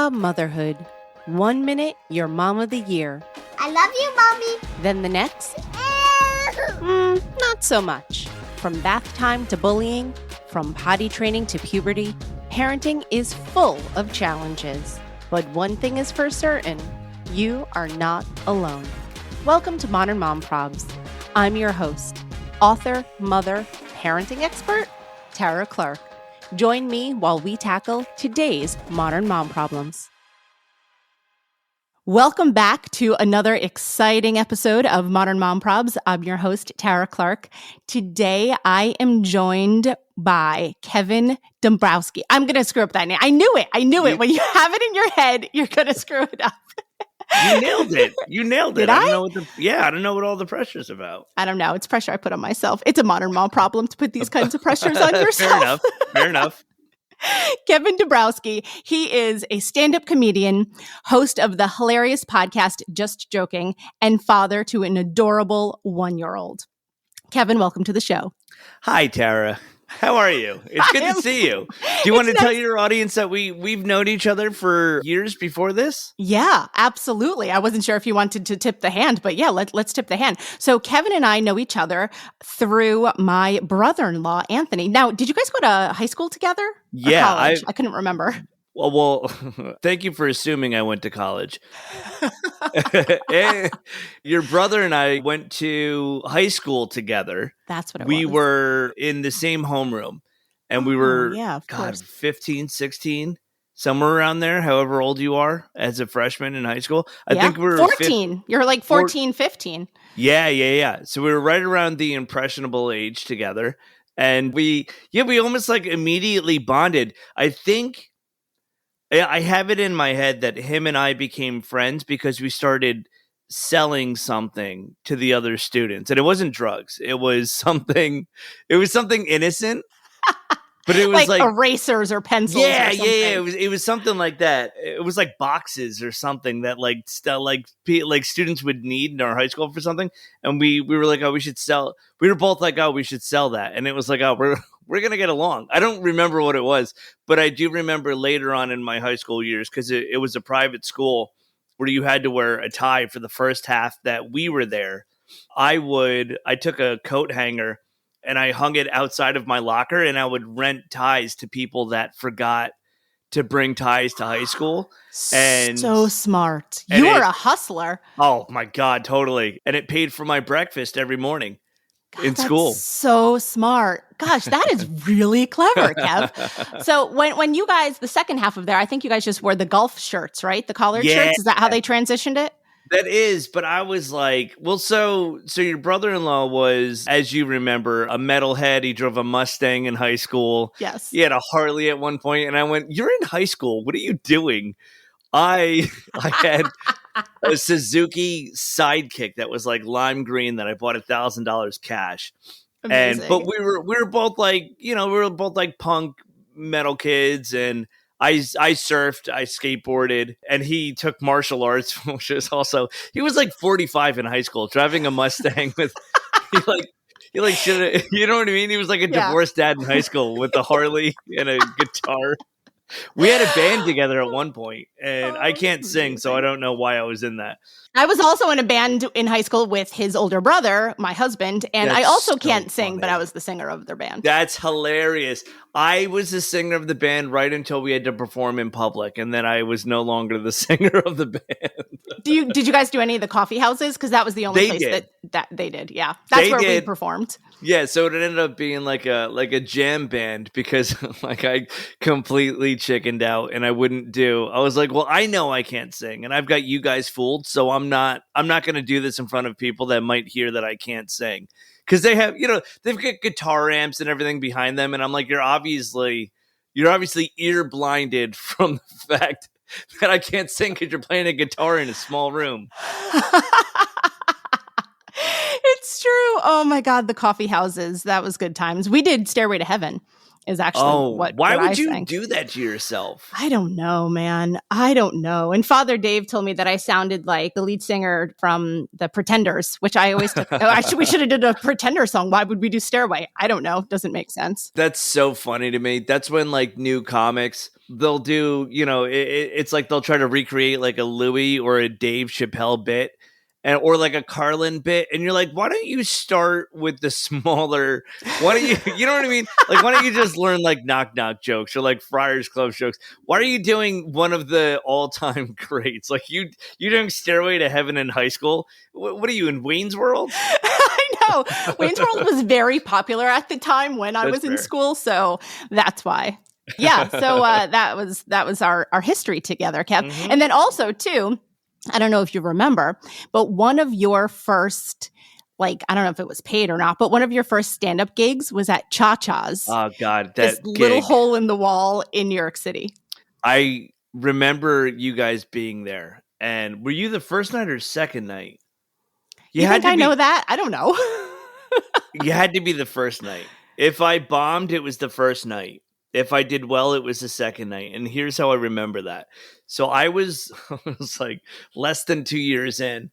Motherhood. 1 minute, you're mom of the year. I love you, Mommy. Then the next, not so much. From bath time to bullying, from potty training to puberty, parenting is full of challenges. But one thing is for certain, you are not alone. Welcome to Modern Mom Probs. I'm your host, author, mother, parenting expert, Tara Clark. Join me while we tackle today's modern mom problems. Welcome back to another exciting episode of Modern Mom Probs. I'm your host, Tara Clark. Today, I am joined by Kevin Dombrowski. I'm going to screw up that name. I knew it. When you have it in your head, you're going to screw it up. You nailed it. Did I? I don't know what all the pressure's about. I don't know. It's pressure I put on myself. It's a modern mom problem to put these kinds of pressures on yourself. Fair enough. Kevin Dombrowski, he is a stand-up comedian, host of the hilarious podcast Just Joking, and father to an adorable 1-year-old. Kevin, welcome to the show. Hi, Tara. How are you? It's good to see you. Do you want to tell your audience that we've known each other for years before this? Yeah, absolutely. I wasn't sure if you wanted to tip the hand, but yeah, let's tip the hand. So Kevin and I know each other through my brother-in-law, Anthony. Now, did you guys go to high school together? Yeah. College? I couldn't remember. Well, thank you for assuming I went to college. Your brother and I went to high school together. That's what it was. We were in the same homeroom, and we were, 15, 16, somewhere around there, however old you are as a freshman in high school. I think we were 14. You're like 14, 15. Yeah. So we were right around the impressionable age together. And we almost like immediately bonded. I have it in my head that him and I became friends because we started selling something to the other students. And it wasn't drugs. It was something innocent. But it was like erasers or pencils. Yeah. Or something. It was something like that. It was like boxes or something that like students would need in our high school for something. And we were like, oh, we should sell. We were both like, oh, we should sell that. And it was like, oh, we're gonna get along. I don't remember what it was, but I do remember later on in my high school years because it was a private school where you had to wear a tie for the first half that we were there. I took a coat hanger and I hung it outside of my locker, and I would rent ties to people that forgot to bring ties to high school. And so smart. You're a hustler. Oh my God, totally. And it paid for my breakfast every morning in school. So smart. Gosh, that is really clever, Kev. So when you guys, the second half of there, I think you guys just wore the golf shirts, right? The collared shirts. Is that how they transitioned it? That is, but I was like, well, so your brother-in-law was, as you remember, a metalhead. He drove a Mustang in high school. Yes. He had a Harley at one point, and I went, "You're in high school. What are you doing?" I had a Suzuki Sidekick that was like lime green that I bought $1,000 cash. Amazing. But we were both like, we were both like punk metal kids, and I surfed, I skateboarded, and he took martial arts, which is also, he was like 45 in high school, driving a Mustang with, he should have, you know what I mean? He was like a divorced dad in high school with a Harley and a guitar. We had a band together at one point, and I can't sing, so I don't know why I was in that. I was also in a band in high school with his older brother, my husband, and I also can't sing, but I was the singer of their band. That's hilarious. I was the singer of the band right until we had to perform in public, and then I was no longer the singer of the band. Did you guys do any of the coffee houses? Because that was the only place that they did. Yeah, that's where we performed. Yeah, so it ended up being like a jam band because like I completely chickened out and I was like, well, I know I can't sing and I've got you guys fooled, so I'm not going to do this in front of people that might hear that I can't sing. Because they have, they've got guitar amps and everything behind them, and I'm like, you're obviously ear blinded from the fact that I can't sing because you're playing a guitar in a small room. It's true. Oh my God, the coffee houses. That was good times. We did Stairway to Heaven is actually Oh, what why I would you sang. do that to yourself? I don't know, man. I don't know. And Father Dave told me that I sounded like the lead singer from the Pretenders, which I always took. We should have did a Pretender song. Why would we do Stairway? I don't know. Doesn't make sense. That's so funny to me. That's when like new comics, they'll do, it's like they'll try to recreate like a Louis or a Dave Chappelle bit. And, or like a Carlin bit, and you're like, why don't you start with the smaller? Why don't you know what I mean? Like, why don't you just learn like knock knock jokes or like Friars Club jokes? Why are you doing one of the all time greats? Like you're doing Stairway to Heaven in high school. What are you in Wayne's World? I know Wayne's World was very popular at the time when I was in school, so that's why. Yeah, so that was our history together, Kev, and then also too. I don't know if you remember, but one of your first, like, I don't know if it was paid or not, but one of your first stand-up gigs was at Cha-Cha's. Oh, God. This little hole in the wall in New York City. I remember you guys being there. And were you the first night or second night? You think I know that? I don't know. You had to be the first night. If I bombed, it was the first night. If I did well, it was the second night. And here's how I remember that. So I was like less than 2 years in,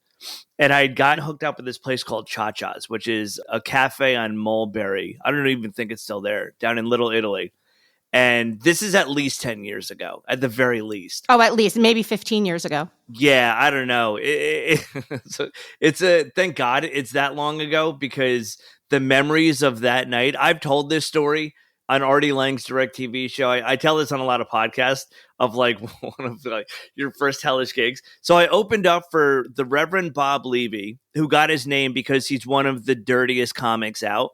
and I had gotten hooked up with this place called Cha-Cha's, which is a cafe on Mulberry. I don't even think it's still there, down in Little Italy. And this is at least 10 years ago, at the very least. Oh, at least maybe 15 years ago. Yeah, I don't know. So thank God it's that long ago, because the memories of that night, I've told this story on Artie Lang's DirecTV show. I tell this on a lot of podcasts of like one of like your first hellish gigs. So I opened up for the Reverend Bob Levy, who got his name because he's one of the dirtiest comics out,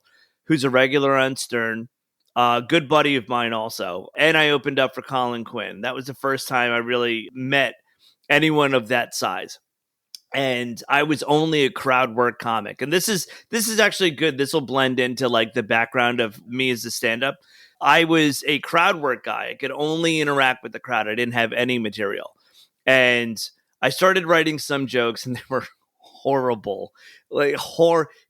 who's a regular on Stern, good buddy of mine also. And I opened up for Colin Quinn. That was the first time I really met anyone of that size. And I was only a crowd work comic. And this is actually good. This will blend into like the background of me as a stand-up. I was a crowd work guy. I could only interact with the crowd. I didn't have any material. And I started writing some jokes, and they were horrible. Like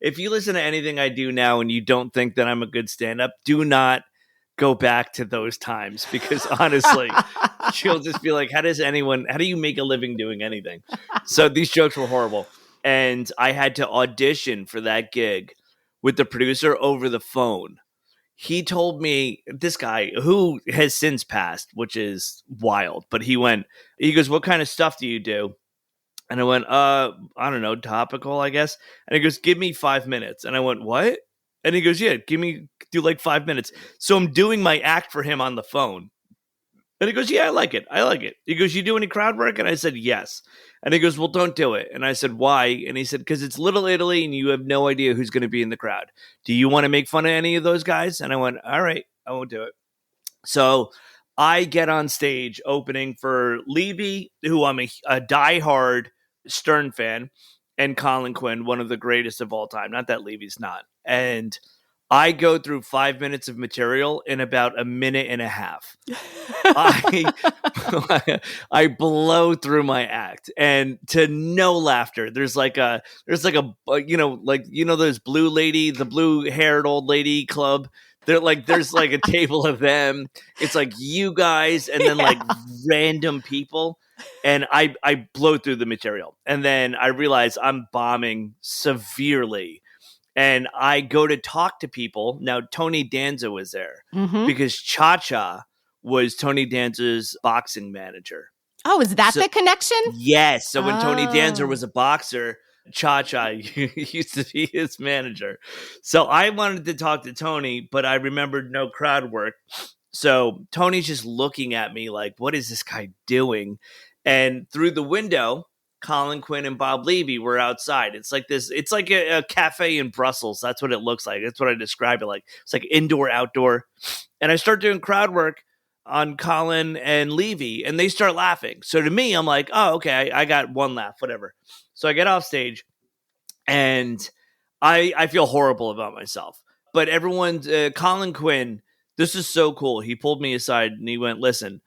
if you listen to anything I do now and you don't think that I'm a good stand-up, do not go back to those times, because honestly, she'll just be like, how do you make a living doing anything? So these jokes were horrible. And I had to audition for that gig with the producer over the phone. He told me, this guy who has since passed, which is wild, but he goes, what kind of stuff do you do? And I went, I don't know, topical, I guess. And he goes, give me 5 minutes. And I went, what? And he goes, yeah, do like 5 minutes. So I'm doing my act for him on the phone. And he goes, yeah, I like it. He goes, you do any crowd work? And I said, yes. And he goes, well, don't do it. And I said, why? And he said, because it's Little Italy and you have no idea who's going to be in the crowd. Do you want to make fun of any of those guys? And I went, all right, I won't do it. So I get on stage opening for Levy, who I'm a diehard Stern fan, and Colin Quinn, one of the greatest of all time. Not that Levy's not. And I go through 5 minutes of material in about a minute and a half. I blow through my act, and to no laughter. There's like a those the blue haired old lady club. There's like a table of them. It's like you guys, and then like random people. And I blow through the material, and then I realize I'm bombing severely. And I go to talk to people. Now, Tony Danza was there because Cha-Cha was Tony Danza's boxing manager. Oh, is that the connection? Yes. So when Tony Danza was a boxer, Cha-Cha used to be his manager. So I wanted to talk to Tony, but I remembered no crowd work. So Tony's just looking at me like, what is this guy doing? And through the window, Colin Quinn and Bob Levy were outside. It's like this. It's like a cafe in Brussels. That's what it looks like. That's what I describe it like. It's like indoor, outdoor. And I start doing crowd work on Colin and Levy, and they start laughing. So to me, I'm like, oh, okay, I got one laugh, whatever. So I get off stage, and I feel horrible about myself. But everyone, Colin Quinn, this is so cool. He pulled me aside, and he went, listen,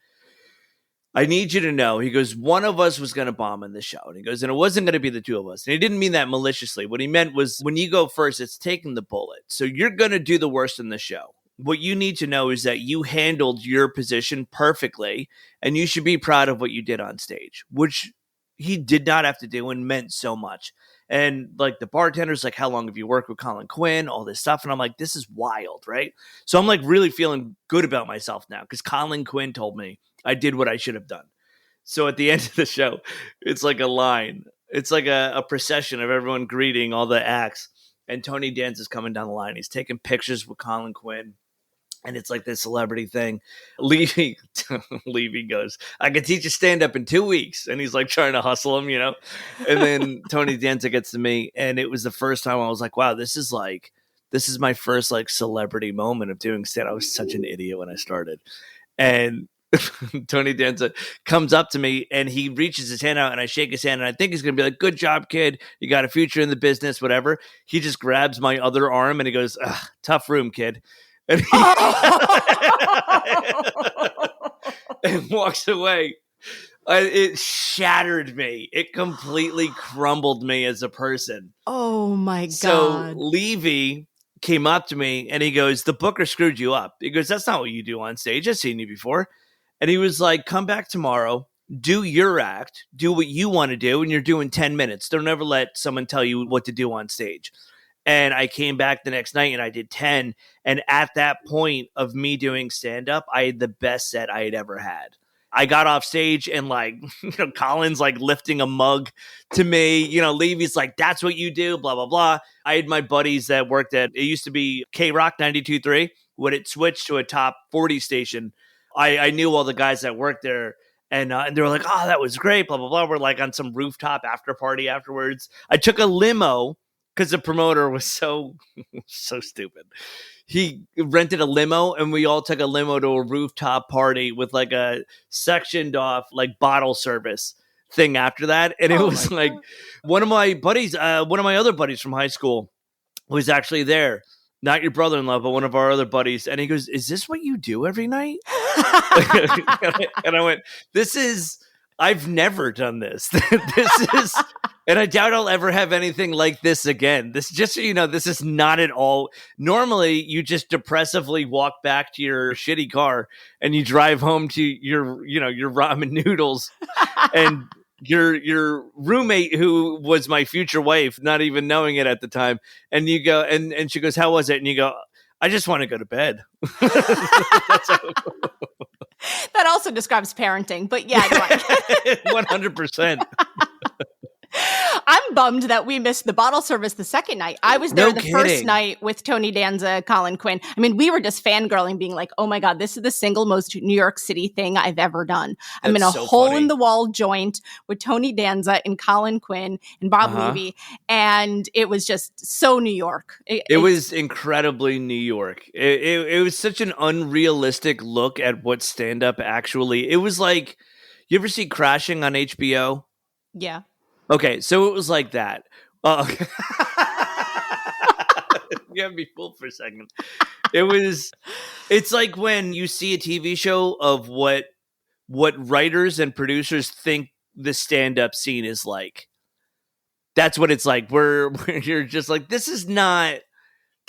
I need you to know, he goes, one of us was going to bomb in the show. And he goes, and it wasn't going to be the two of us. And he didn't mean that maliciously. What he meant was, when you go first, it's taking the bullet. So you're going to do the worst in the show. what you need to know is that you handled your position perfectly, and you should be proud of what you did on stage, which he did not have to do and meant so much. And like the bartender's like, how long have you worked with Colin Quinn? All this stuff. And I'm like, this is wild, right? So I'm like really feeling good about myself now because Colin Quinn told me I did what I should have done. So at the end of the show, it's like a line. It's like a procession of everyone greeting all the acts. And Tony Danza's coming down the line. He's taking pictures with Colin Quinn. And it's like this celebrity thing. Levy goes, I can teach you stand-up in 2 weeks. And he's like trying to hustle him, And then Tony Danza gets to me. And it was the first time I was like, wow, this is my first like celebrity moment of doing stand-up. I was such an idiot when I started. And Tony Danza comes up to me and he reaches his hand out and I shake his hand and I think he's going to be like, good job, kid. You got a future in the business, whatever. He just grabs my other arm and he goes, tough room, kid. And, and walks away. It shattered me. It completely crumbled me as a person. Oh my God. So Levy came up to me and he goes, the booker screwed you up. He goes, that's not what you do on stage. I've seen you before. And he was like, come back tomorrow, do your act, do what you want to do. And you're doing 10 minutes. Don't ever let someone tell you what to do on stage. And I came back the next night and I did 10. And at that point of me doing stand-up, I had the best set I had ever had. I got off stage and like, Colin's like lifting a mug to me. Levy's like, that's what you do, blah, blah, blah. I had my buddies that worked it used to be K-Rock 92.3. When it switched to a top 40 station, I knew all the guys that worked there. And they were like, oh, that was great, blah, blah, blah. We're like on some rooftop after party afterwards. I took a limo because the promoter was so stupid. He rented a limo and we all took a limo to a rooftop party with like a sectioned off like bottle service thing after that. And it was like one of my other buddies from high school was actually there. Not your brother-in-law, but one of our other buddies. And he goes, is this what you do every night? And I went, I've never done this. And I doubt I'll ever have anything like this again. This, just so you know, this is not at all. Normally, you just depressively walk back to your shitty car and you drive home to your ramen noodles, and your roommate, who was my future wife, not even knowing it at the time, and you go and she goes, "How was it?" And you go, "I just want to go to bed." That's how- That also describes parenting, but yeah, 100%. I'm bummed that we missed the bottle service the second night. I was there first night with Tony Danza, Colin Quinn. I mean, we were just fangirling, being like, oh my God, this is the single most New York City thing I've ever done. I'm in a hole-in-the-wall joint with Tony Danza and Colin Quinn and Bob Levy, and it was just so New York. It was incredibly New York. It was such an unrealistic look at what stand-up actually... It was like, you ever see Crashing on HBO? Yeah. Okay, so it was like that. You had me fooled for a second. It's like when you see a TV show of what writers and producers think the stand-up scene is like. That's what it's like. Where you're just like, that's not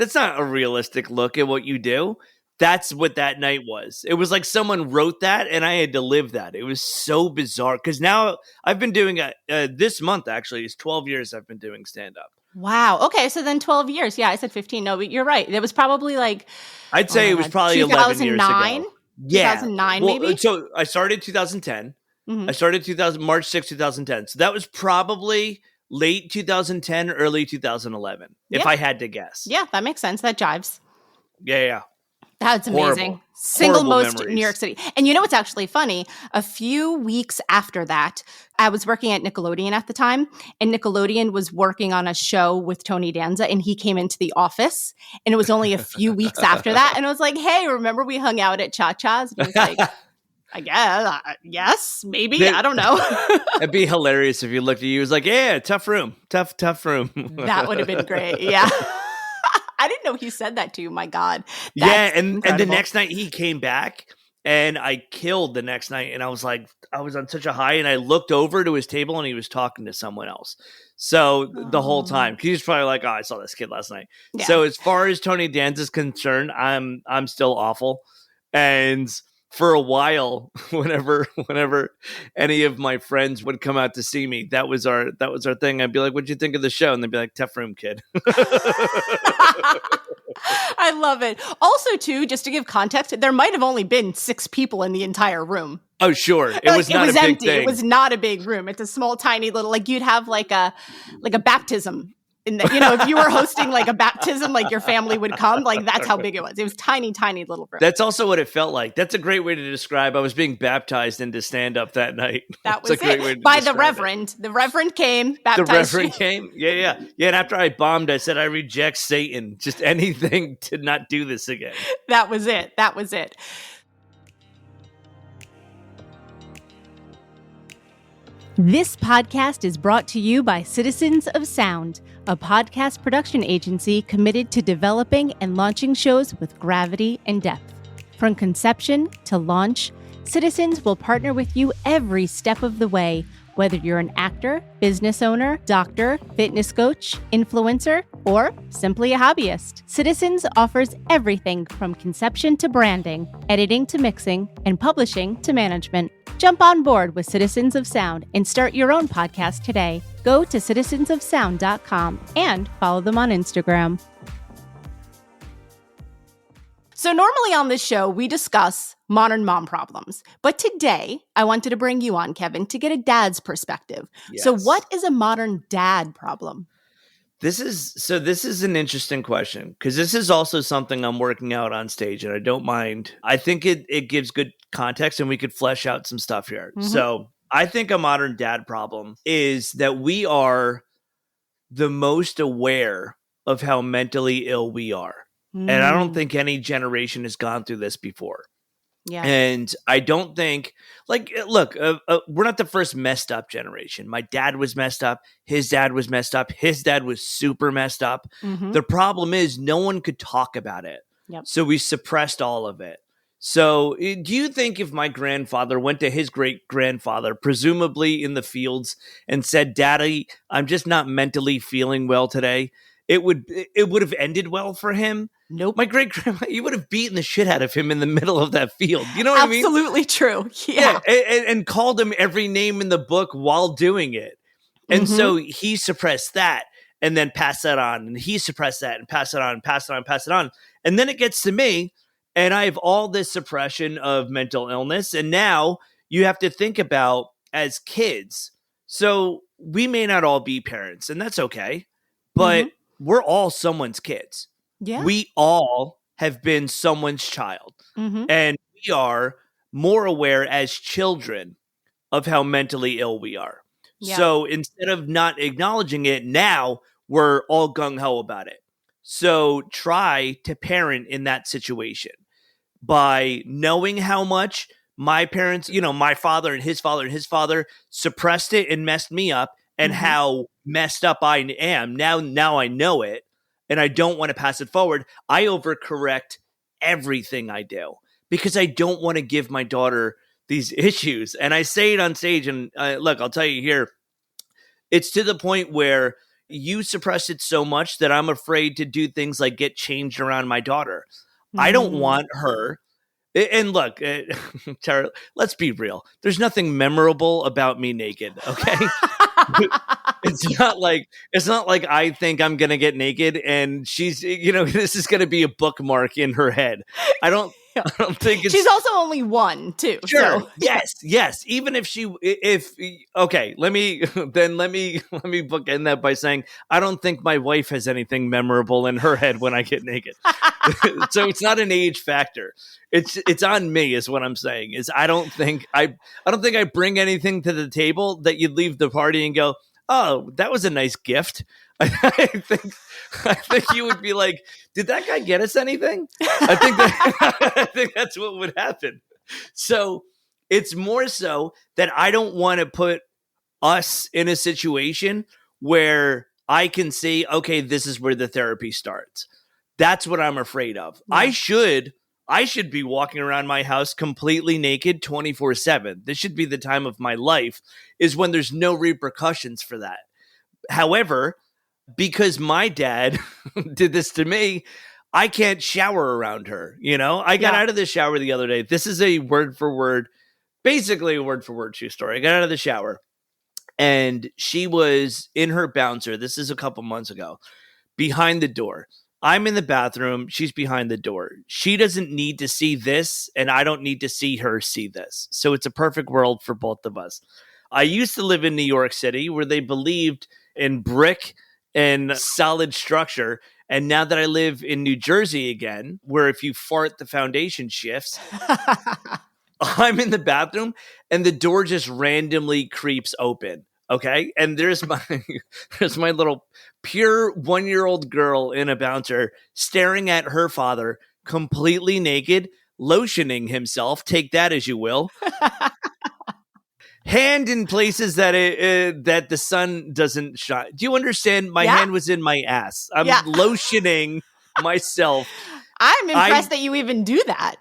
a realistic look at what you do. That's what that night was. It was like someone wrote that and I had to live that. It was so bizarre because now I've been doing this month, actually, it's 12 years I've been doing stand-up. Wow. Okay, so then 12 years. Yeah, I said 15. No, but you're right. It was probably like... I'd say it was probably 11 years ago. Yeah. 2009, maybe? So I started 2010. Mm-hmm. I started March 6, 2010. So that was probably late 2010, early 2011, if I had to guess. Yeah, that makes sense. That jives. Yeah. That's amazing. Single most memories. New York City. And you know what's actually funny? A few weeks after that, I was working at Nickelodeon at the time, and Nickelodeon was working on a show with Tony Danza, and he came into the office, and it was only a few weeks after that, and I was like, hey, remember we hung out at Cha-Cha's? And I was like, I guess, yes, maybe, I don't know. It'd be hilarious if you looked at you, it was like, yeah, tough room. Tough room. That would have been great, yeah. I didn't know he said that to you. My God. Yeah. And the next night he came back and I killed the next night. And I was like, I was on such a high, and I looked over to his table and he was talking to someone else. So the whole time, he was probably like, oh, I saw this kid last night. Yeah. So as far as Tony Danza is concerned, I'm still awful. And for a while, whenever any of my friends would come out to see me, that was our thing. I'd be like, "What'd you think of the show?" And they'd be like, "Tough room, kid." I love it. Also, too, just to give context, there might have only been 6 people in the entire room. Oh, sure. It was not a big empty. thing. It was not a big room. It's a small, tiny little, like you'd have like a baptism. If you were hosting like a baptism, like your family would come, like that's how big it was. It was tiny, tiny little room. That's also what it felt like. That's a great way to describe. I was being baptized into stand-up that night. That was it. By the Reverend. The Reverend came, baptized The Reverend came? Yeah. And after I bombed, I said, I reject Satan. Just anything to not do this again. That was it. This podcast is brought to you by Citizens of Sound, a podcast production agency committed to developing and launching shows with gravity and depth. From conception to launch, Citizens will partner with you every step of the way, whether you're an actor, business owner, doctor, fitness coach, influencer, or simply a hobbyist. Citizens offers everything from conception to branding, editing to mixing, and publishing to management. Jump on board with Citizens of Sound and start your own podcast today. Go to citizensofsound.com and follow them on Instagram. So normally on this show, we discuss modern mom problems. But today, I wanted to bring you on, Kevin, to get a dad's perspective. Yes. So what is a modern dad problem? This is an interesting question, because this is also something I'm working out on stage, and I don't mind. I think it gives good context, and we could flesh out some stuff here. Mm-hmm. So I think a modern dad problem is that we are the most aware of how mentally ill we are. And I don't think any generation has gone through this before. Yeah. And I don't think, look, we're not the first messed up generation. My dad was messed up. His dad was messed up. His dad was super messed up. Mm-hmm. The problem is no one could talk about it. Yep. So we suppressed all of it. So do you think if my grandfather went to his great-grandfather, presumably in the fields, and said, "Daddy, I'm just not mentally feeling well today," it would have ended well for him? Nope. My great-grandma, you would have beaten the shit out of him in the middle of that field. You know what I mean? Absolutely true. Yeah. And called him every name in the book while doing it. And so he suppressed that and then passed that on. And he suppressed that and passed it on and passed it on and passed it on. And then it gets to me, and I have all this suppression of mental illness. And now you have to think about as kids. So we may not all be parents, and that's okay. But we're all someone's kids. Yeah. We all have been someone's child. Mm-hmm. And we are more aware as children of how mentally ill we are. Yeah. So instead of not acknowledging it, now we're all gung-ho about it. So try to parent in that situation by knowing how much my parents, my father and his father and his father suppressed it and messed me up, and how messed up I am. Now I know it. And I don't want to pass it forward. I overcorrect everything I do because I don't want to give my daughter these issues. And I say it on stage. And look, I'll tell you here, it's to the point where you suppress it so much that I'm afraid to do things like get changed around my daughter. I don't want her. And look, Tara, let's be real. There's nothing memorable about me naked, okay? It's not like I think I'm going to get naked and she's, this is going to be a bookmark in her head. I don't think it's... She's also only one, too. Sure. So. Yes. Even if okay, let me bookend that by saying, I don't think my wife has anything memorable in her head when I get naked. So it's not an age factor. It's on me is what I'm saying. Is I don't think I bring anything to the table that you'd leave the party and go, "Oh, that was a nice gift." I think you would be like, "Did that guy get us anything?" I think that's what would happen. So it's more so that I don't want to put us in a situation where I can say, "Okay, this is where the therapy starts." That's what I'm afraid of. Yeah. I should I should be walking around my house completely naked 24/7. This should be the time of my life, is when there's no repercussions for that. However, because my dad did this to me, I can't shower around her. I got out of the shower the other day. This is a word for word, basically a word for word true story. I got out of the shower and she was in her bouncer. This is a couple months ago, behind the door. I'm in the bathroom. She's behind the door. She doesn't need to see this, and I don't need to see her see this. So it's a perfect world for both of us. I used to live in New York City where they believed in brick and solid structure. And now that I live in New Jersey again, where if you fart, the foundation shifts, I'm in the bathroom and the door just randomly creeps open. Okay. And there's my little pure 1-year-old girl in a bouncer staring at her father completely naked, lotioning himself. Take that as you will. Hand in places that that the sun doesn't shine. Do you understand? My hand was in my ass. I'm lotioning myself. I'm impressed that you even do that.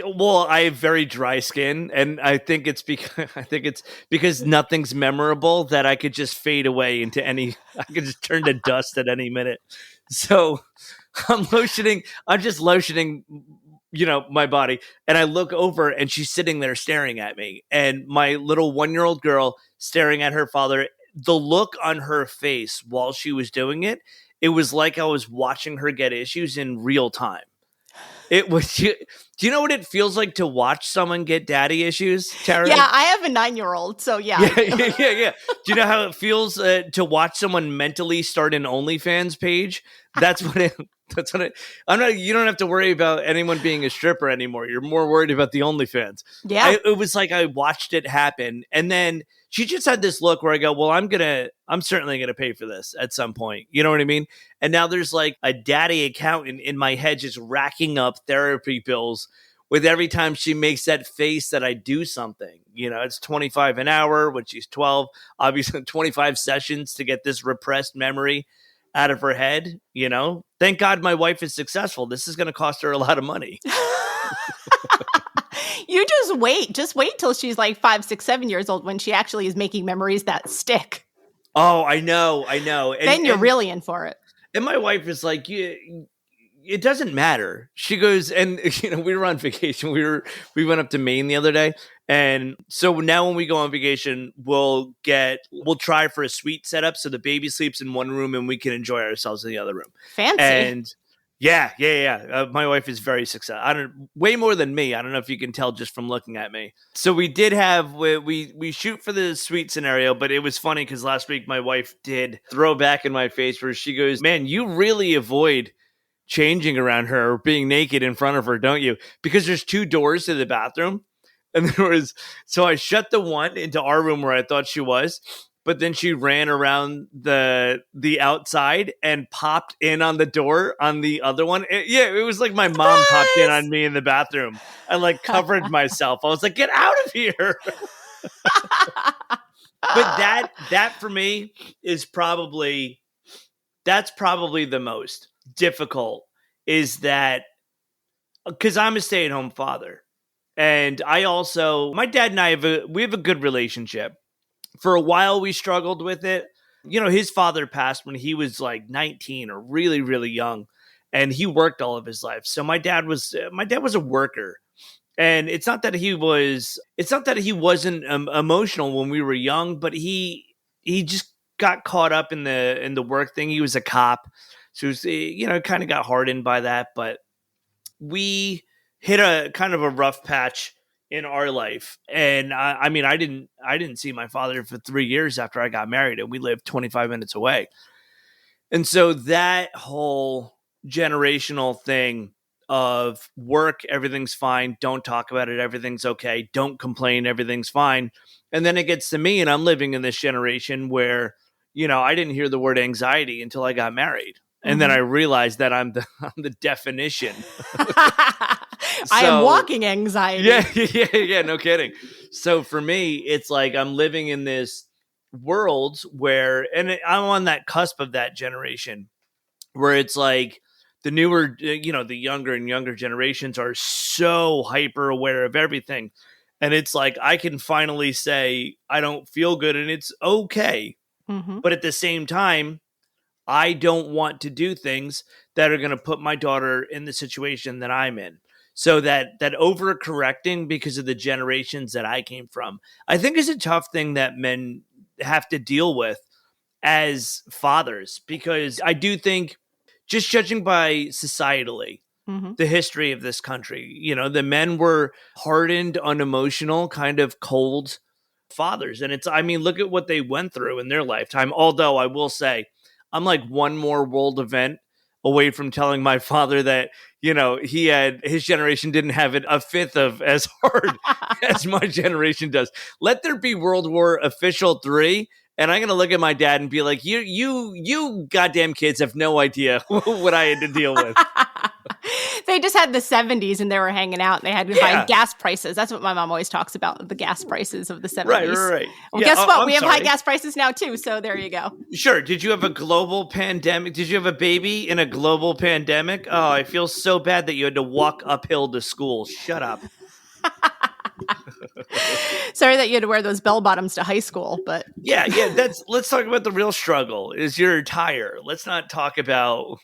Well, I have very dry skin, and I think it's because nothing's memorable that I could just fade away into I could just turn to dust at any minute. So I'm just lotioning, my body. And I look over and she's sitting there staring at me, and my little 1-year-old girl staring at her father. The look on her face while she was doing it, it was like I was watching her get issues in real time. It was. Do you know what it feels like to watch someone get daddy issues, Tara? Yeah, I have a 9-year-old, so yeah. Yeah. Do you know how it feels to watch someone mentally start an OnlyFans page? That's what it. I'm not. You don't have to worry about anyone being a stripper anymore. You're more worried about the OnlyFans. Yeah. It was like I watched it happen, and then she just had this look where I go, "Well, I'm certainly gonna pay for this at some point." You know what I mean? And now there's like a daddy accountant in my head just racking up therapy bills with every time she makes that face that I do something. It's $25 an hour when she's 12. Obviously, 25 sessions to get this repressed memory out of her head. Thank God my wife is successful. This is going to cost her a lot of money. You just wait till she's like 5, 6, 7 years old when she actually is making memories that stick. Oh, I know. Then you're really in for it. And my wife is like, it doesn't matter. She goes, and we were on vacation. We went up to Maine the other day. And so now when we go on vacation, we'll try for a suite setup. So the baby sleeps in one room and we can enjoy ourselves in the other room. Fancy. And yeah. My wife is very successful. Way more than me. I don't know if you can tell just from looking at me. So we did we shoot for the suite scenario, but it was funny because last week my wife did throw back in my face where she goes, "Man, you really avoid changing around her or being naked in front of her, don't you? Because there's 2 doors to the bathroom." And so I shut the one into our room where I thought she was, but then she ran around the outside and popped in on the door on the other one. It was like my mom popped in on me in the bathroom. I like covered myself. I was like, "Get out of here." But that for me is probably the most difficult, is that because I'm a stay-at-home father. And my dad and I have a good relationship. For a while, we struggled with it. His father passed when he was like 19 or really, really young, and he worked all of his life. So my dad was a worker, and it's not that he wasn't emotional when we were young, but he just got caught up in the work thing. He was a cop, so he was, kind of got hardened by that. But we hit a kind of a rough patch in our life. And I didn't see my father for 3 years after I got married, and we lived 25 minutes away. And so that whole generational thing of work, everything's fine, don't talk about it, everything's okay, don't complain, everything's fine. And then it gets to me, and I'm living in this generation where, I didn't hear the word anxiety until I got married. And then I realized that I'm the definition. I am walking anxiety. Yeah, no kidding. So for me, it's like I'm living in this world where, and I'm on that cusp of that generation where it's like the newer, the younger and younger generations are so hyper aware of everything. And it's like, I can finally say, I don't feel good and it's okay. Mm-hmm. But at the same time, I don't want to do things that are going to put my daughter in the situation that I'm in. So that overcorrecting because of the generations that I came from, I think is a tough thing that men have to deal with as fathers, because I do think, just judging by societally, Mm-hmm. the history of this country, the men were hardened, unemotional, kind of cold fathers. And look at what they went through in their lifetime. Although I will say, I'm like one more world event away from telling my father that, his generation didn't have it a fifth of as hard as my generation does. Let there be World War official 3. And I'm going to look at my dad and be like, you goddamn kids have no idea what I had to deal with. They just had the 70s and they were hanging out and they had high gas prices. That's what my mom always talks about, the gas prices of the 70s. Right. Well, guess what? We have high gas prices now too. So there you go. Sure. Did you have a global pandemic? Did you have a baby in a global pandemic? Oh, I feel so bad that you had to walk uphill to school. Shut up. Sorry that you had to wear those bell bottoms to high school, but let's talk about the real struggle is your tire. Let's not talk about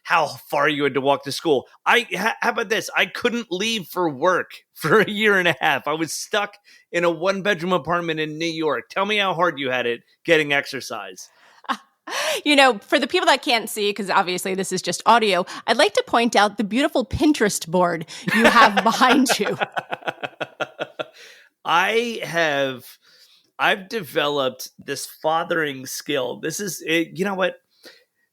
how far you had to walk to school. How about this? I couldn't leave for work for a year and a half. I was stuck in a 1-bedroom apartment in New York. Tell me how hard you had it getting exercise. For the people that can't see, because obviously this is just audio, I'd like to point out the beautiful Pinterest board you have behind you. I've developed this fathering skill. This is, you know what?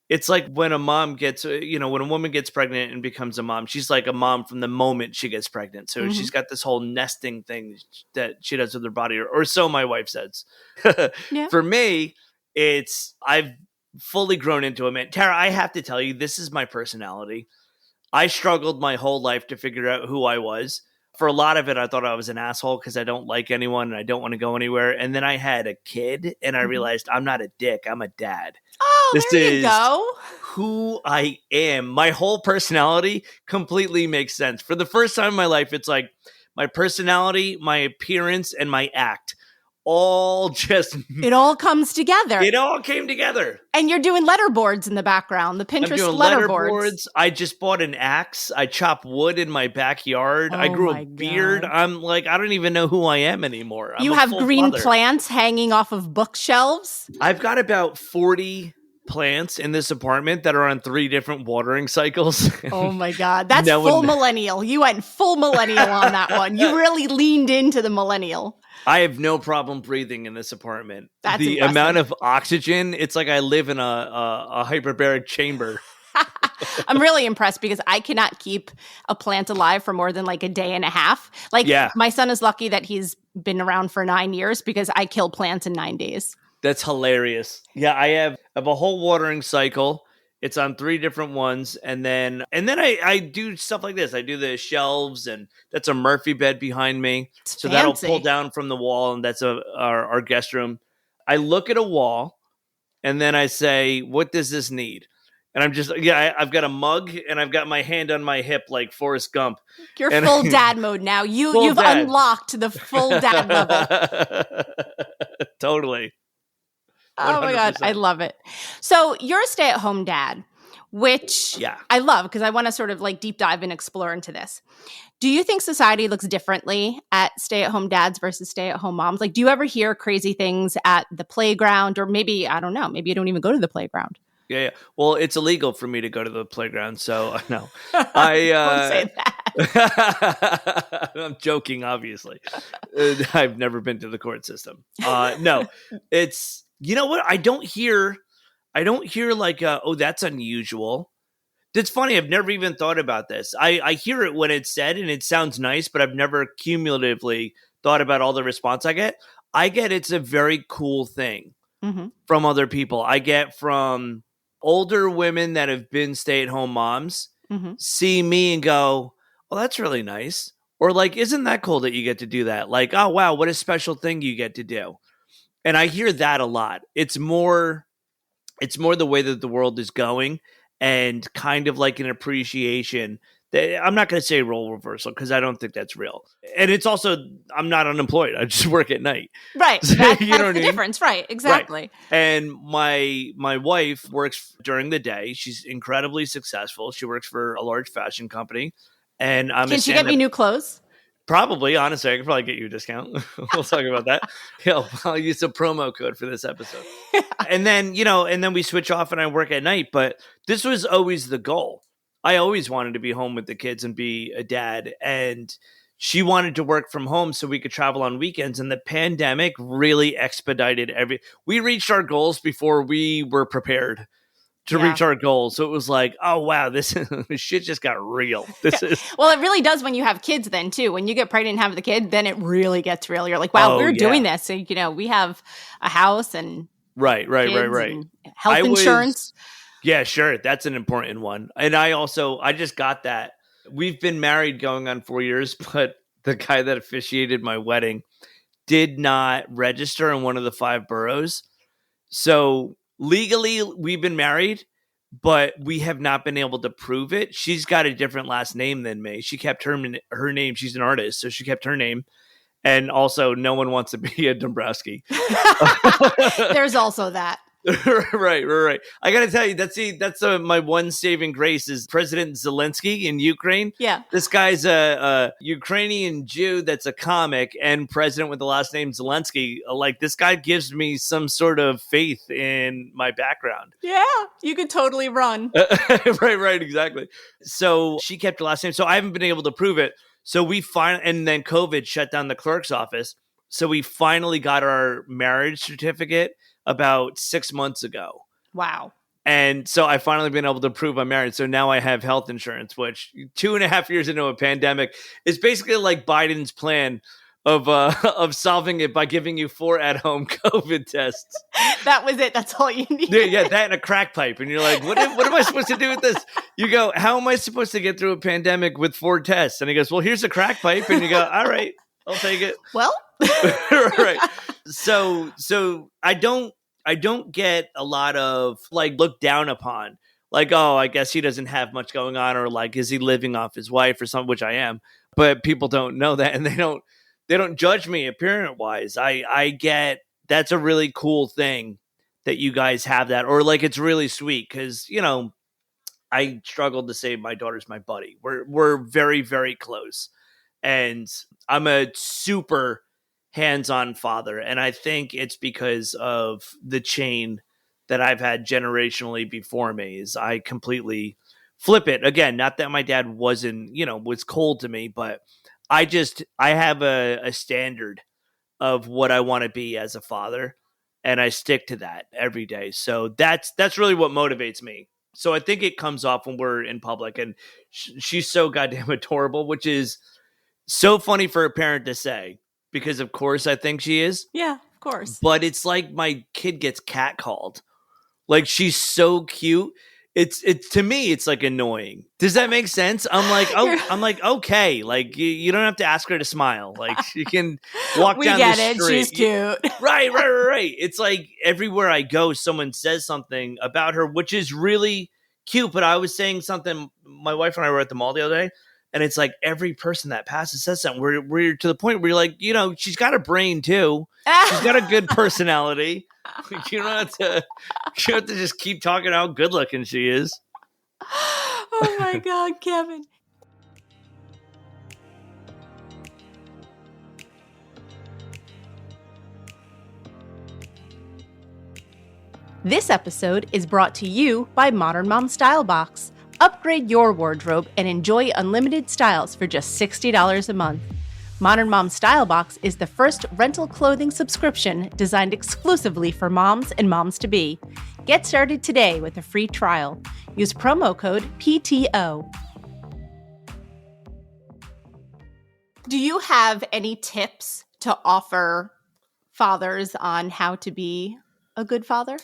It's like when a mom gets, when a woman gets pregnant and becomes a mom, she's like a mom from the moment she gets pregnant. So she's got this whole nesting thing that she does with her body, or so my wife says. Yeah. For me, I've fully grown into it, man. Tara, I have to tell you, this is my personality. I struggled my whole life to figure out who I was. For a lot of it, I thought I was an asshole because I don't like anyone and I don't want to go anywhere. And then I had a kid and I realized I'm not a dick. I'm a dad. Oh, this there you go. Who I am. My whole personality completely makes sense. For the first time in my life, it's like my personality, my appearance, and my act. It all comes together. It all came together. And you're doing letterboards in the background, the Pinterest letterboards. I just bought an axe. I chop wood in my backyard. I grew a beard. I'm like, I don't even know who I am anymore. You have green plants hanging off of bookshelves. I've got about 40 plants in this apartment that are on 3 different watering cycles. Oh my God. That's full millennial. You went full millennial on that one. You really leaned into the millennial. I have no problem breathing in this apartment. That's the impressive. Amount of oxygen, it's like I live in a hyperbaric chamber. I'm really impressed because I cannot keep a plant alive for more than like a day and a half. My son is lucky that he's been around for 9 years because I kill plants in 9 days. That's hilarious. Yeah, I have a whole watering cycle. It's on 3 different ones. And then I do stuff like this. I do the shelves, and that's a Murphy bed behind me. It's so fancy. That'll pull down from the wall, and that's our guest room. I look at a wall, and then I say, what does this need? And I'm just, I've got a mug, and I've got my hand on my hip like Forrest Gump. You're full dad mode now. You've unlocked the full dad level. Totally. 100%. Oh my God, I love it. So you're a stay-at-home dad, which I love because I want to sort of like deep dive and explore into this. Do you think society looks differently at stay-at-home dads versus stay-at-home moms? Like, do you ever hear crazy things at the playground, or maybe, I don't know, maybe you don't even go to the playground? Yeah. Well, it's illegal for me to go to the playground, so no. Don't say that. I'm joking, obviously. I've never been to the court system. No, it's, you know what? I don't hear like, oh, that's unusual. That's funny. I've never even thought about this. I hear it when it's said and it sounds nice, but I've never cumulatively thought about all the response I get. It's a very cool thing from other people. I get from older women that have been stay-at-home moms, see me and go, oh, that's really nice. Or like, isn't that cool that you get to do that? Like, oh, wow, what a special thing you get to do. And I hear that a lot. It's more the way that the world is going. and kind of like an appreciation. I'm not going to say role reversal because I don't think that's real. And it's also, I'm not unemployed. I just work at night. Right. So, That's you know the what I mean? difference. Right. Exactly. Right. And my wife works during the day. She's incredibly successful. She works for a large fashion company. And I'm Can she get me new clothes? Probably, honestly, I could probably get you a discount. We'll talk about that. Yeah, I'll use a promo code for this episode. And then, and then we switch off and I work at night. But this was always the goal. I always wanted to be home with the kids and be a dad. And she wanted to work from home so we could travel on weekends. And the pandemic really expedited we reached our goals before we were prepared to reach our goals. So it was like, oh, wow, this shit just got real. Well, it really does when you have kids then, too. When you get pregnant and have the kid, then it really gets real. You're like, wow, we're doing this. So, we have a house and right. And health insurance. Yeah, sure. That's an important one. And I just got that. We've been married going on 4 years, but the guy that officiated my wedding did not register in one of the 5 boroughs. So legally, we've been married, but we have not been able to prove it. She's got a different last name than me. She kept her name. She's an artist, so she kept her name. And also, no one wants to be a Dombrowski. There's also that. Right. I got to tell you, that's my one saving grace is President Zelensky in Ukraine. Yeah. This guy's a Ukrainian Jew that's a comic and president with the last name Zelensky. Like, this guy gives me some sort of faith in my background. Yeah, you could totally run. Right, exactly. So she kept her last name. So I haven't been able to prove it. So and then COVID shut down the clerk's office. So we finally got our marriage certificate about 6 months ago. Wow. And so I finally been able to prove I'm married. So now I have health insurance, which 2.5 years into a pandemic is basically like Biden's plan of solving it by giving you 4 at-home COVID tests. That was it. That's all you need. Yeah, that and a crack pipe. And you're like, what am I supposed to do with this? You go, how am I supposed to get through a pandemic with 4 tests? And he goes, well, here's a crack pipe. And you go, all right, I'll take it. Well, right. So I don't get a lot of like looked down upon. Like, oh, I guess he doesn't have much going on, or like, is he living off his wife or something, which I am. But people don't know that, and they don't judge me appearance wise. I get that's a really cool thing that you guys have that, or like it's really sweet because I struggled to say my daughter's my buddy. We're very, very close, and I'm a super hands-on father, and I think it's because of the chain that I've had generationally before me. Is I completely flip it again. Not that my dad wasn't, was cold to me, but I have a standard of what I want to be as a father, and I stick to that every day. So that's really what motivates me. So I think it comes off when we're in public, and she's so goddamn adorable, which is so funny for a parent to say, because of course I think she is. Yeah, of course. But it's like my kid gets catcalled. Like, she's so cute. It's to me, it's like annoying. Does that make sense? I'm like, okay, like you don't have to ask her to smile. Like, she can walk down the street. She's cute. Right. It's like everywhere I go, someone says something about her, which is really cute. But I was saying something, my wife and I were at the mall the other day, and it's like every person that passes says something. We're to the point where you're like, she's got a brain too. She's got a good personality. You don't have to just keep talking how good looking she is. Oh my God, Kevin. This episode is brought to you by Modern Mom Style Box. Upgrade your wardrobe and enjoy unlimited styles for just $60 a month. Modern Mom Style Box is the first rental clothing subscription designed exclusively for moms and moms-to-be. Get started today with a free trial. Use promo code PTO. Do you have any tips to offer fathers on how to be a good father?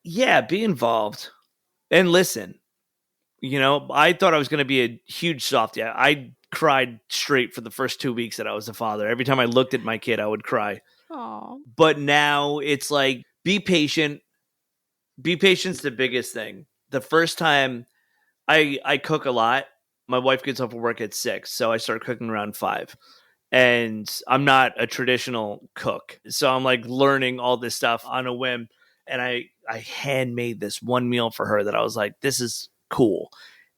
Yeah, be involved and listen. I thought I was going to be a huge softie. I cried straight for the first 2 weeks that I was a father. Every time I looked at my kid, I would cry. Aww. But now it's like, be patient. Be patient's the biggest thing. the first time I cook a lot. My wife gets off of work at 6, so I start cooking around 5. And I'm not a traditional cook, so I'm like learning all this stuff on a whim. And I handmade this one meal for her that I was like, this is cool.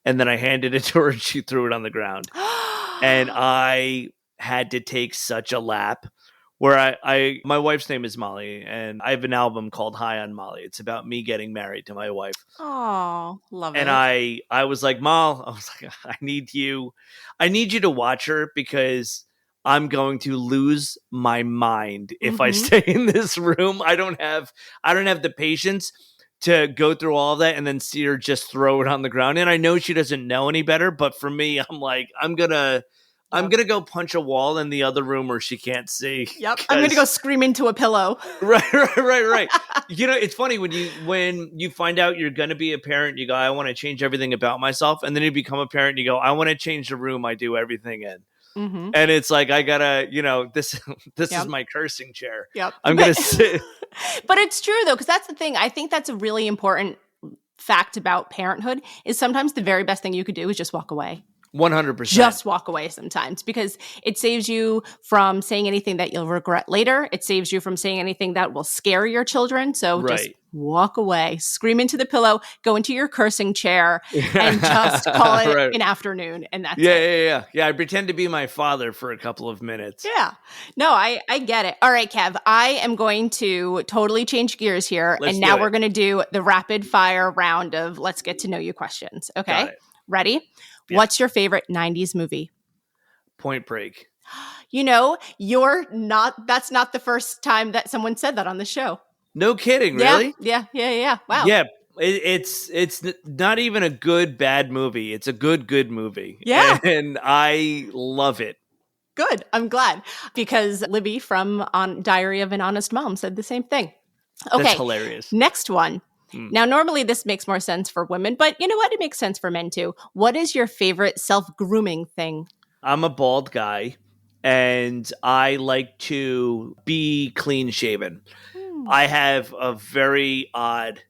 And then I handed it to her and she threw it on the ground. And I had to take such a lap where I my wife's name is Molly, and I have an album called High on Molly. It's about me getting married to my wife. Oh, love And it. I was like, Mal, I was like, I need you to watch her because I'm going to lose my mind if I stay in this room. I don't have the patience to go through all of that and then see her just throw it on the ground. And I know she doesn't know any better, but for me, I'm like, I'm gonna go punch a wall in the other room where she can't see. Yep. I'm gonna go scream into a pillow. Right. It's funny when you find out you're gonna be a parent, you go, I want to change everything about myself, and then you become a parent, and you go, I want to change the room I do everything in. And it's like, I gotta, this is my cursing chair. Yep. I'm gonna sit. But it's true though, because that's the thing. I think that's a really important fact about parenthood is sometimes the very best thing you could do is just walk away. 100%. Just walk away sometimes, because it saves you from saying anything that you'll regret later. It saves you from saying anything that will scare your children. So just walk away, scream into the pillow, go into your cursing chair, and just call it an afternoon. And that's it. Yeah. I pretend to be my father for a couple of minutes. Yeah. No, I get it. All right, Kev, I am going to totally change gears here. And now we're going to do the rapid fire round of let's get to know you questions. Okay. Ready? Yeah. What's your favorite 90s movie? Point Break. That's not the first time that someone said that on the show. No kidding, really? Yeah. Wow. Yeah, it's not even a bad movie. It's a good movie. Yeah. And I love it. Good. I'm glad, because Libby from Diary of an Honest Mom said the same thing. Okay. That's hilarious. Next one. Now, normally this makes more sense for women, but you know what? It makes sense for men too. What is your favorite self-grooming thing? I'm a bald guy, and I like to be clean shaven. I have a very odd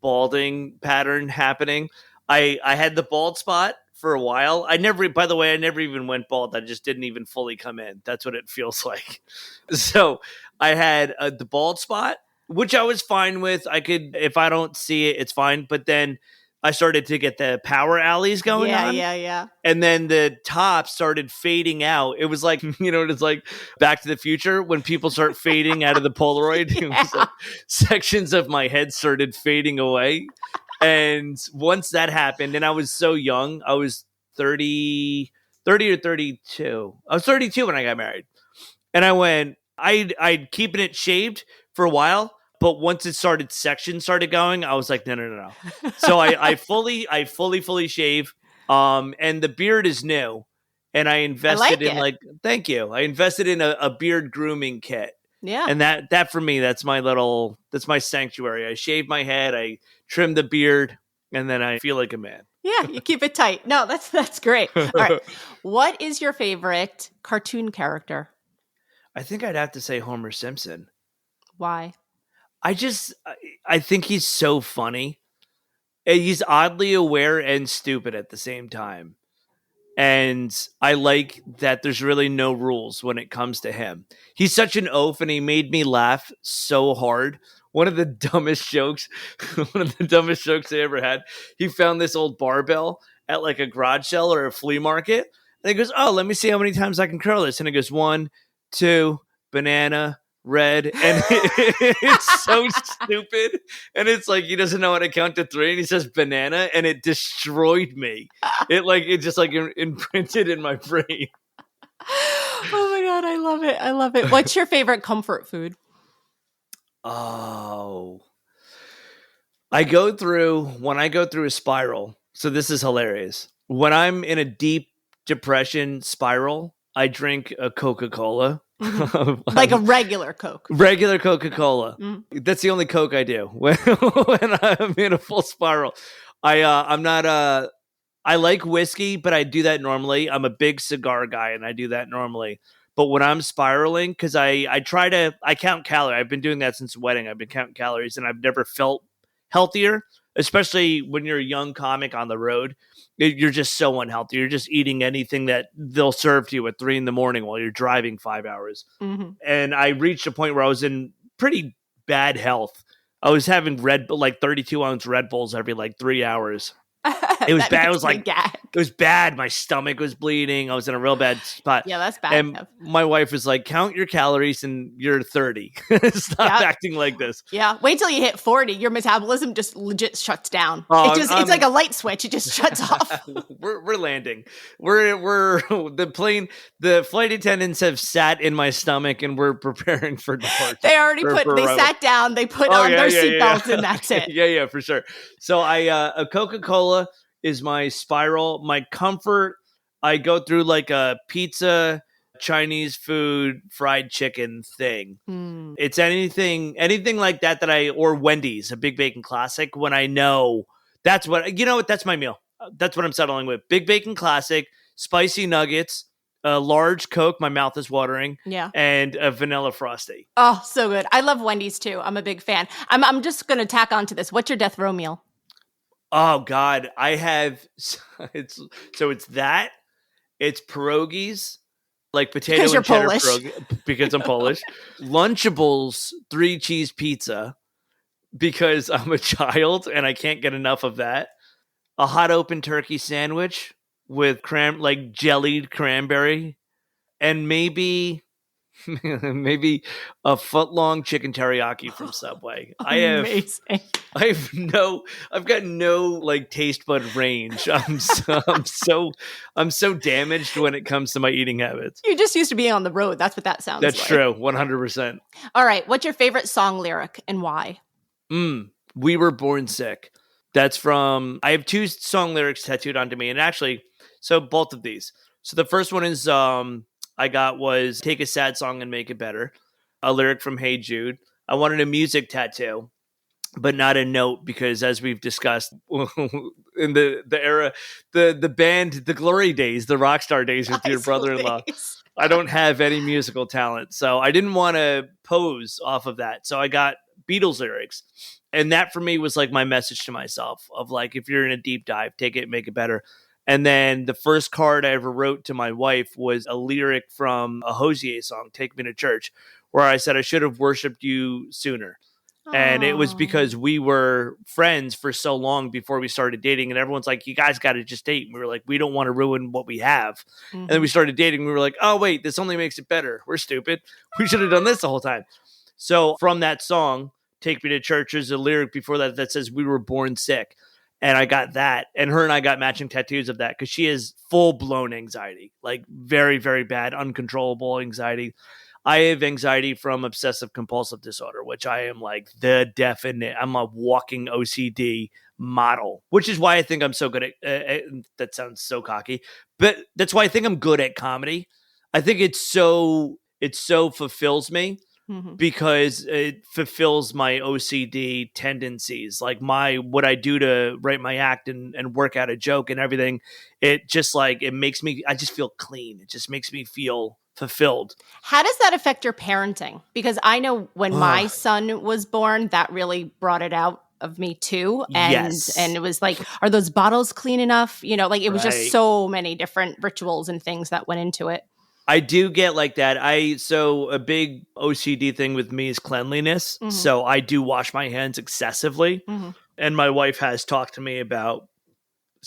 balding pattern happening. I had the bald spot for a while. By the way, I never even went bald. I just didn't even fully come in. That's what it feels like. So I had the bald spot, which I was fine with. I could, if I don't see it, it's fine. But then I started to get the power alleys going on. Yeah. And then the top started fading out. It was like, it's like Back to the Future when people start fading out of the Polaroid. It was like sections of my head started fading away. And once that happened, and I was so young, I was 30 or 32. I was 32 when I got married. And I went, I'd keeping it shaved for a while, but once sections started going, I was like, no. So I fully shave. And the beard is new, and I invested thank you. I invested in a beard grooming kit. Yeah. And that for me, that's my sanctuary. I shave my head, I trim the beard, and then I feel like a man. Yeah, you keep it tight. No, that's great. All right. What is your favorite cartoon character? I think I'd have to say Homer Simpson. Why? I think he's so funny. He's oddly aware and stupid at the same time. And I like that there's really no rules when it comes to him. He's such an oaf, and he made me laugh so hard. One of the dumbest jokes I ever had. He found this old barbell at like a garage sale or a flea market. And he goes, oh, let me see how many times I can curl this. And it goes 1, 2, banana, red, and it's so stupid. And it's like he doesn't know how to count to 3, and he says banana, and it destroyed me. It just imprinted in my brain. Oh my god, I love it. What's your favorite comfort food? Oh, when I go through a spiral. So this is hilarious. When I'm in a deep depression spiral, I drink a Coca-Cola. Like a regular Coke. Regular Coca-Cola. That's the only Coke I do when I'm in a full spiral. I'm not I like whiskey, but I do that normally. I'm a big cigar guy, and I do that normally. But when I'm spiraling, because I count calories. I've been doing that since the wedding. I've been counting calories, and I've never felt healthier. especially when you're a young comic on the road. You're just so unhealthy. You're just eating anything that they'll serve to you at 3 a.m. while you're driving 5 hours. Mm-hmm. And I reached a point where I was in pretty bad health. I was having 32-ounce Red Bulls every 3 hours. It was bad. It was it was bad. My stomach was bleeding. I was in a real bad spot. Yeah, that's bad. And my wife was like, count your calories and you're 30. Stop acting like this. Yeah. Wait till you hit 40. Your metabolism just legit shuts down. It's like a light switch. It just shuts off. We're landing. The flight attendants have sat in my stomach and we're preparing for departure. They sat down, they put on their seatbelts and that's it. Yeah, for sure. So a Coca-Cola is my spiral. My comfort, I go through like a pizza, Chinese food, fried chicken thing. It's anything like that or Wendy's, a Big Bacon Classic, when I know that's my meal. That's what I'm settling with. Big Bacon Classic, spicy nuggets, a large Coke, my mouth is watering, and a vanilla Frosty. Oh, so good. I love Wendy's too. I'm a big fan. I'm just going to tack on to this. What's your death row meal? Oh God, I have it's that. It's pierogies, like potato and cheddar pierogi, because I'm Polish. Lunchables, 3 cheese pizza, because I'm a child and I can't get enough of that. A hot open turkey sandwich with jellied cranberry, and maybe a foot-long chicken teriyaki from Subway. Amazing. I've got no taste bud range. I'm so damaged when it comes to my eating habits. You're just used to being on the road. That's what that sounds like. That's true. 100%. All right. What's your favorite song lyric and why? We Were Born Sick. That's from, I have 2 song lyrics tattooed onto me. And actually, so both of these. So the first one is, I got was take a sad song and make it better. A lyric from Hey Jude. I wanted a music tattoo, but not a note, because as we've discussed in the era, the band, the glory days, the rock star days with your brother-in-law, I don't have any musical talent. So I didn't want to pose off of that. So I got Beatles lyrics. And that for me was like my message to myself of if you're in a deep dive, take it, make it better. And then the first card I ever wrote to my wife was a lyric from a Hosier song, Take Me to Church, where I said, I should have worshipped you sooner. Aww. And it was because we were friends for so long before we started dating. And everyone's like, you guys got to just date. And we were like, we don't want to ruin what we have. Mm-hmm. And then we started dating. We were like, oh, wait, this only makes it better. We're stupid. We should have done this the whole time. So from that song, Take Me to Church, there's a lyric before that says, we were born sick. And I got that. And her and I got matching tattoos of that because she has full-blown anxiety, very, very bad, uncontrollable anxiety. I have anxiety from obsessive compulsive disorder, which I am I'm a walking OCD model, which is why I think I'm so good at that sounds so cocky, but that's why I think I'm good at comedy. I think it so fulfills me. Mm-hmm. Because it fulfills my OCD tendencies, what I do to write my act and work out a joke and everything. It just it makes me, I just feel clean. It just makes me feel fulfilled. How does that affect your parenting? Because I know when my son was born, that really brought it out of me too. And it was are those bottles clean enough? It was just so many different rituals and things that went into it. I do get like that. So a big OCD thing with me is cleanliness. Mm-hmm. So I do wash my hands excessively. Mm-hmm. And my wife has talked to me about,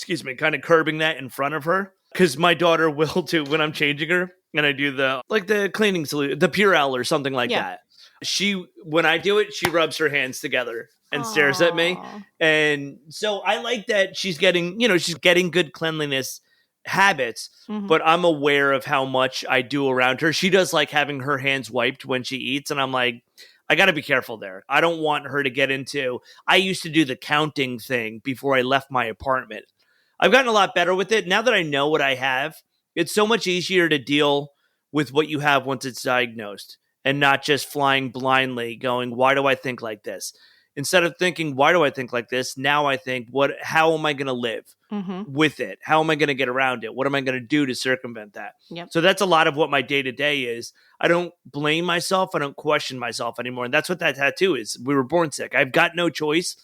kind of curbing that in front of her. Because my daughter will too when I'm changing her. And I do the cleaning solution, the Purell or something like that. When I do it, she rubs her hands together and stares at me. And so I like that she's getting good cleanliness habits, mm-hmm. but I'm aware of how much I do around her. She does like having her hands wiped when she eats, and I'm like, I got to be careful there. I don't want her to get into, I used to do the counting thing before I left my apartment. I've gotten a lot better with it. Now that I know what I have, it's so much easier to deal with what you have once it's diagnosed and not just flying blindly going, why do I think like this? Instead of thinking, why do I think like this? Now I think, how am I going to live mm-hmm. with it? How am I going to get around it? What am I going to do to circumvent that? Yep. So that's a lot of what my day-to-day is. I don't blame myself. I don't question myself anymore. And that's what that tattoo is. We were born sick. I've got no choice.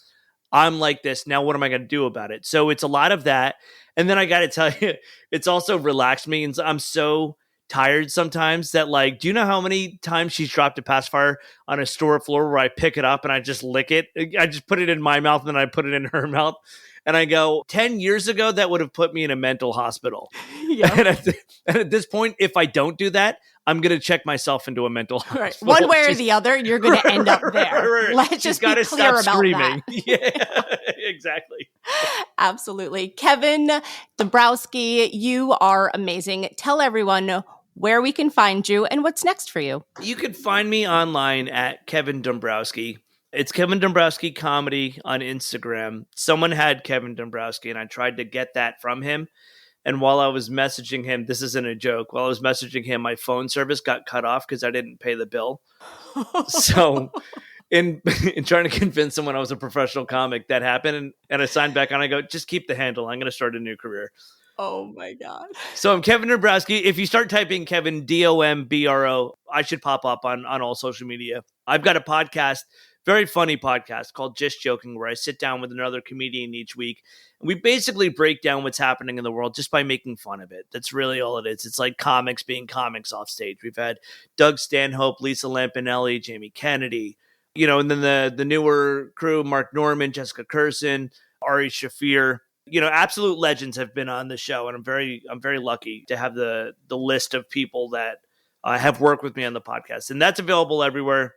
I'm like this. Now, what am I going to do about it? So it's a lot of that. And then I got to tell you, it's also relaxed me. And I'm so tired sometimes that, like, do you know how many times she's dropped a pacifier on a store floor where I pick it up and I just lick it? I just put it in my mouth and then I put it in her mouth. And I go, 10 years ago, that would have put me in a mental hospital. Yeah. And at this point, if I don't do that, I'm going to check myself into a mental hospital. Right. One way or the other, you're going to end up there. Let's just be clear about that. Yeah, exactly. Absolutely. Kevin Dombrowski, you are amazing. Tell everyone where we can find you and what's next for you. You can find me online at Kevin Dombrowski. It's Kevin Dombrowski Comedy on Instagram. Someone had Kevin Dombrowski, and I tried to get that from him. And while I was messaging him, this isn't a joke, while I was messaging him, my phone service got cut off because I didn't pay the bill. So in trying to convince someone I was a professional comic, that happened. And I signed back on. I go, just keep the handle. I'm going to start a new career. Oh, my God. So I'm Kevin Dombrowski. If you start typing Kevin, Dombro, I should pop up on all social media. I've got a podcast, very funny podcast called Just Joking, where I sit down with another comedian each week. And we basically break down what's happening in the world just by making fun of it. That's really all it is. It's like comics being comics off stage. We've had Doug Stanhope, Lisa Lampanelli, Jamie Kennedy, and then the newer crew, Mark Norman, Jessica Curson, Ari Shafir. Absolute legends have been on the show, and I'm very lucky to have the list of people that have worked with me on the podcast. And that's available everywhere.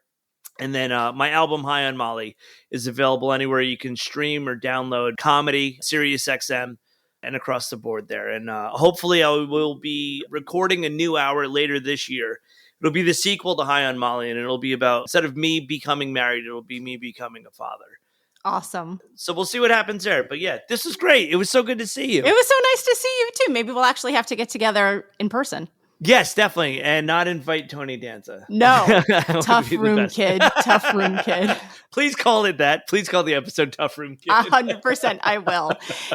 And then my album, High on Molly, is available anywhere you can stream or download comedy, SiriusXM, and across the board there. And hopefully I will be recording a new hour later this year. It'll be the sequel to High on Molly, and it'll be about, instead of me becoming married, it'll be me becoming a father. Awesome. So we'll see what happens there. But yeah, this was great. It was so good to see you. It was so nice to see you too. Maybe we'll actually have to get together in person. Yes, definitely. And not invite Tony Danza. No. Tough room kid. Tough room kid. Please call it that. Please call the episode Tough Room Kid. 100%. I will.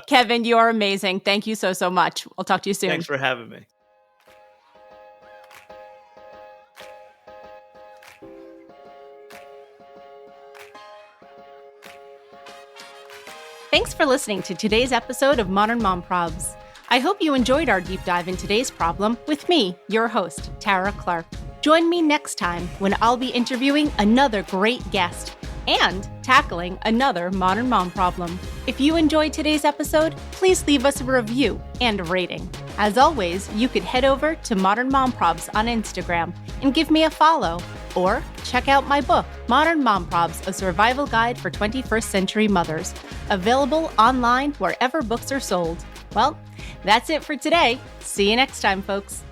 Kevin, you are amazing. Thank you so much. I'll talk to you soon. Thanks for having me. Thanks for listening to today's episode of Modern Mom Probs. I hope you enjoyed our deep dive in today's problem with me, your host, Tara Clark. Join me next time when I'll be interviewing another great guest and tackling another modern mom problem. If you enjoyed today's episode, please leave us a review and a rating. As always, you could head over to Modern Mom Probs on Instagram and give me a follow. Or check out my book, Modern Mom Probs, A Survival Guide for 21st Century Mothers, available online wherever books are sold. Well, that's it for today. See you next time, folks.